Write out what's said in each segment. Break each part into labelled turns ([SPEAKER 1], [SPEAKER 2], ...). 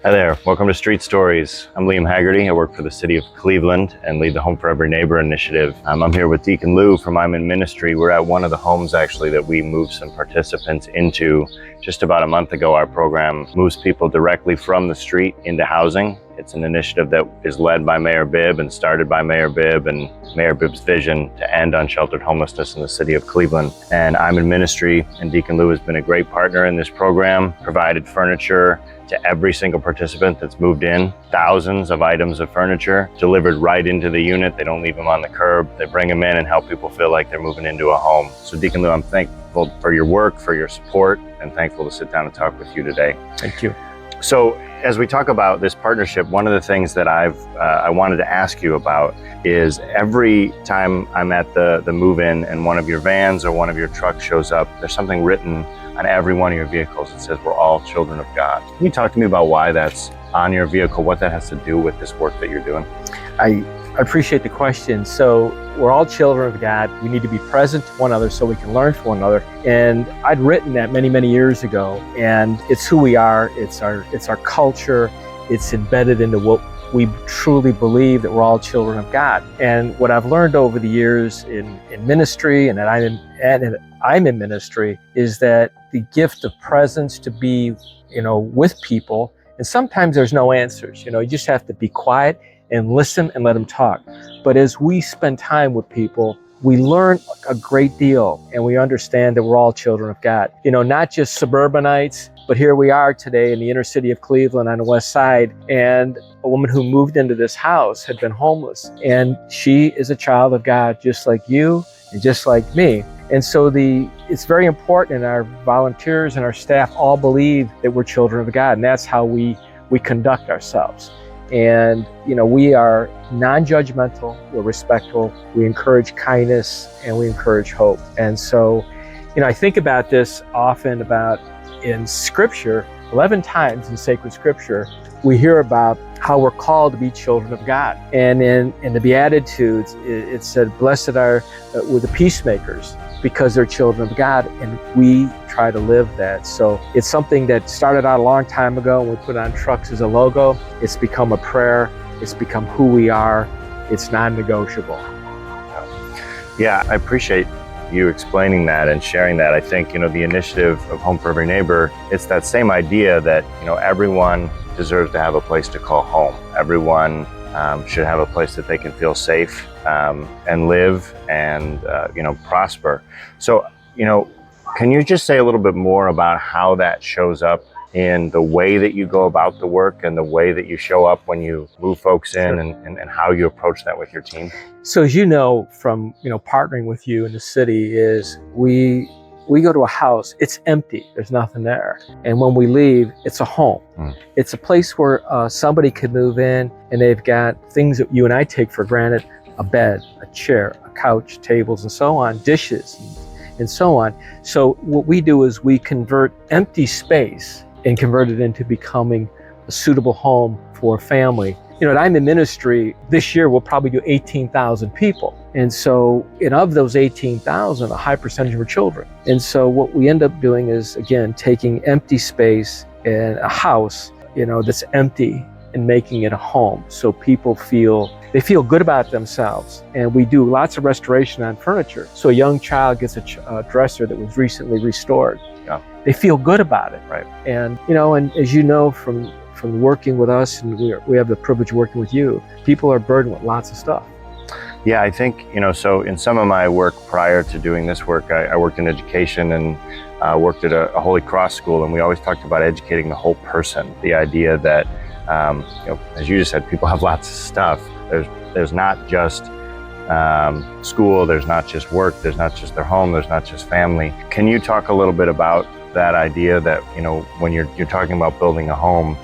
[SPEAKER 1] Hi there, welcome to Street Stories. I'm Liam Haggerty. I work for the city of Cleveland and lead the Home for Every Neighbor initiative. I'm here with Deacon Lou from I'm in Ministry. We're at one of the homes actually that we moved some participants into just about a month ago. Our program moves people directly from the street into housing. It's an initiative that is led by Mayor Bibb and started by Mayor Bibb and Mayor Bibb's vision to end unsheltered homelessness in the city of Cleveland. And I'm in Ministry, and Deacon Lou has been a great partner in this program, provided furniture to every single participant that's moved in, thousands of items of furniture delivered right into the unit. They don't leave them on the curb. They bring them in and help people feel like they're moving into a home. So Deacon Lou, I'm thankful for your work, for your support, and thankful to sit down and talk with you today.
[SPEAKER 2] Thank you.
[SPEAKER 1] So as we talk about this partnership, one of the things that I wanted to ask you about is every time I'm at the move-in and one of your vans or one of your trucks shows up, there's something written on every one of your vehicles that says we're all children of God. Can you talk to me about why that's on your vehicle, what that has to do with this work that you're doing?
[SPEAKER 2] I appreciate the question. So we're all children of God. We need to be present to one another so we can learn from one another. And I'd written that many, many years ago, and it's who we are. It's our culture. It's embedded into what we truly believe, that we're all children of God. And what I've learned over the years in ministry and that I'm in ministry is that the gift of presence, to be, with people. And sometimes there's no answers. You just have to be quiet and listen and let them talk. But as we spend time with people, we learn a great deal, and we understand that we're all children of God. Not just suburbanites, but here we are today in the inner city of Cleveland on the west side, and a woman who moved into this house had been homeless. And she is a child of God, just like you and just like me. And so it's very important, and our volunteers and our staff all believe that we're children of God, and that's how we conduct ourselves. And, we are non-judgmental, we're respectful, we encourage kindness, and we encourage hope. And so, I think about this often about in Scripture, 11 times in sacred Scripture, we hear about how we're called to be children of God. And in the Beatitudes, it said, blessed are the peacemakers, because they're children of God, and we try to live that. So it's something that started out a long time ago, and we put on trucks as a logo. It's become a prayer. It's become who we are. It's non-negotiable.
[SPEAKER 1] Yeah, I appreciate you explaining that and sharing that. I think, the initiative of Home for Every Neighbor, it's that same idea that, everyone deserves to have a place to call home. Everyone should have a place that they can feel safe and live and prosper. So can you just say a little bit more about how that shows up in the way that you go about the work and the way that you show up when you move folks in? Sure. and how you approach that with your team?
[SPEAKER 2] So as from partnering with you in the city, is we go to a house, it's empty, there's nothing there. And when we leave, it's a home. It's a place where somebody could move in and they've got things that you and I take for granted: a bed, a chair, a couch, tables, and so on, dishes, and so on. So what we do is we convert empty space and convert it into becoming a suitable home for a family. At I'm in Ministry, this year we'll probably do 18,000 people. And so, of those 18,000, a high percentage are children. And so what we end up doing is, again, taking empty space in a house, that's empty, and making it a home. So people feel good about themselves. And we do lots of restoration on furniture. So a young child gets a dresser that was recently restored.
[SPEAKER 1] Yeah.
[SPEAKER 2] They feel good about it.
[SPEAKER 1] Right.
[SPEAKER 2] And, and as you know from working with us, and we have the privilege of working with you, people are burdened with lots of stuff.
[SPEAKER 1] Yeah, I think, so in some of my work prior to doing this work, I worked in education and worked at a Holy Cross school, and we always talked about educating the whole person. The idea that, as you just said, people have lots of stuff. There's not just school, there's not just work, there's not just their home, there's not just family. Can you talk a little bit about that idea that, when you're talking about building a home,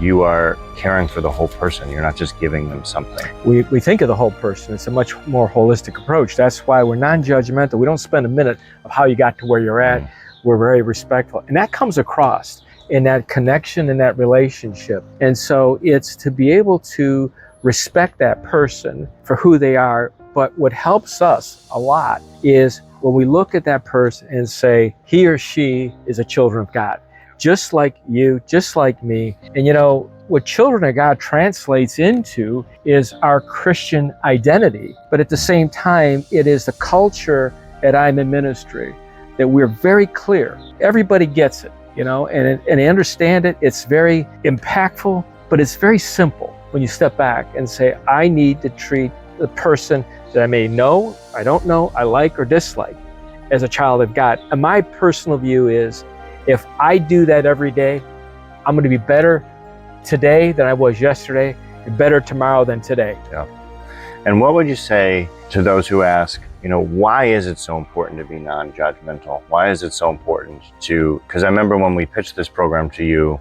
[SPEAKER 1] you are caring for the whole person. You're not just giving them something.
[SPEAKER 2] We think of the whole person. It's a much more holistic approach. That's why we're non-judgmental. We don't spend a minute of how you got to where you're at. We're very respectful. And that comes across in that connection, in that relationship. And so it's to be able to respect that person for who they are. But what helps us a lot is when we look at that person and say, he or she is a children of God. Just like you, just like me. And what children of God translates into is our Christian identity. But at the same time, it is the culture that I'm in ministry, that we're very clear. Everybody gets it, and they understand it. It's very impactful, but it's very simple when you step back and say, I need to treat the person that I may know, I don't know, I like or dislike as a child of God. And my personal view is, if I do that every day, I'm going to be better today than I was yesterday, and better tomorrow than today.
[SPEAKER 1] Yeah. And what would you say to those who ask, why is it so important to be non-judgmental? Why is it so important to, because I remember when we pitched this program to you,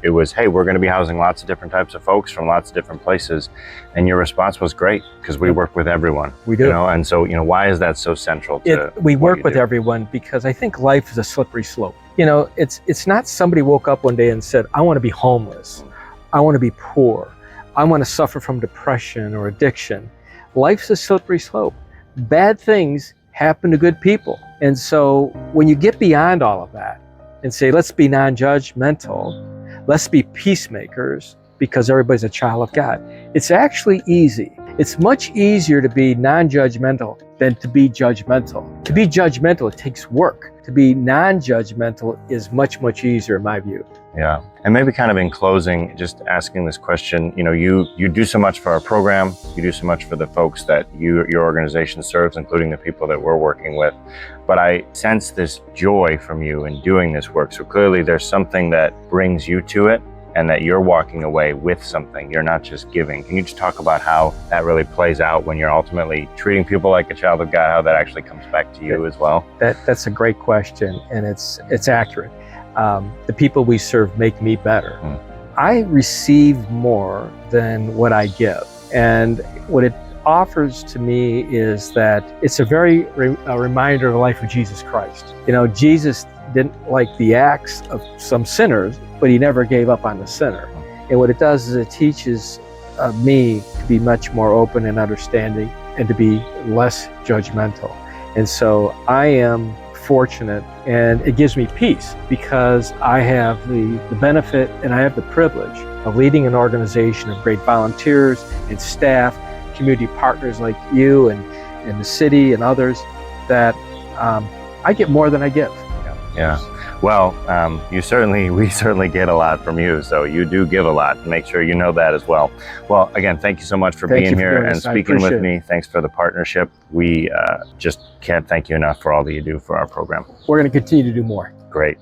[SPEAKER 1] it was, hey, we're going to be housing lots of different types of folks from lots of different places. And your response was great, because we work with everyone.
[SPEAKER 2] We do.
[SPEAKER 1] And so, why is that so central to
[SPEAKER 2] we work with everyone because I think life is a slippery slope. It's not somebody woke up one day and said, I want to be homeless. I want to be poor. I want to suffer from depression or addiction. Life's a slippery slope. Bad things happen to good people. And so when you get beyond all of that and say, let's be non-judgmental, let's be peacemakers because everybody's a child of God, it's actually easy. It's much easier to be non-judgmental than to be judgmental. To be judgmental, it takes work. To be non-judgmental is much, much easier in my view.
[SPEAKER 1] Yeah. And maybe kind of in closing, just asking this question, you do so much for our program, you do so much for the folks that your organization serves, including the people that we're working with. But I sense this joy from you in doing this work. So clearly there's something that brings you to it, and that you're walking away with something. You're not just giving. Can you just talk about how that really plays out when you're ultimately treating people like a child of God, how that actually comes back to you as well?
[SPEAKER 2] That's a great question, and it's accurate. The people we serve make me better. I receive more than what I give. And what it offers to me is that it's a very a reminder of the life of Jesus Christ. Jesus didn't like the acts of some sinners, but he never gave up on the sinner. And what it does is it teaches me to be much more open and understanding and to be less judgmental. And so I am fortunate, and it gives me peace because I have the benefit and I have the privilege of leading an organization of great volunteers and staff, community partners like you and the city and others, that I get more than I give.
[SPEAKER 1] Yeah. Well, we certainly get a lot from you. So you do give a lot. Make sure you know that as well. Well, again, thank you so much for being here and speaking with me. Thanks for the partnership. We just can't thank you enough for all that you do for our program.
[SPEAKER 2] We're going to continue to do more.
[SPEAKER 1] Great.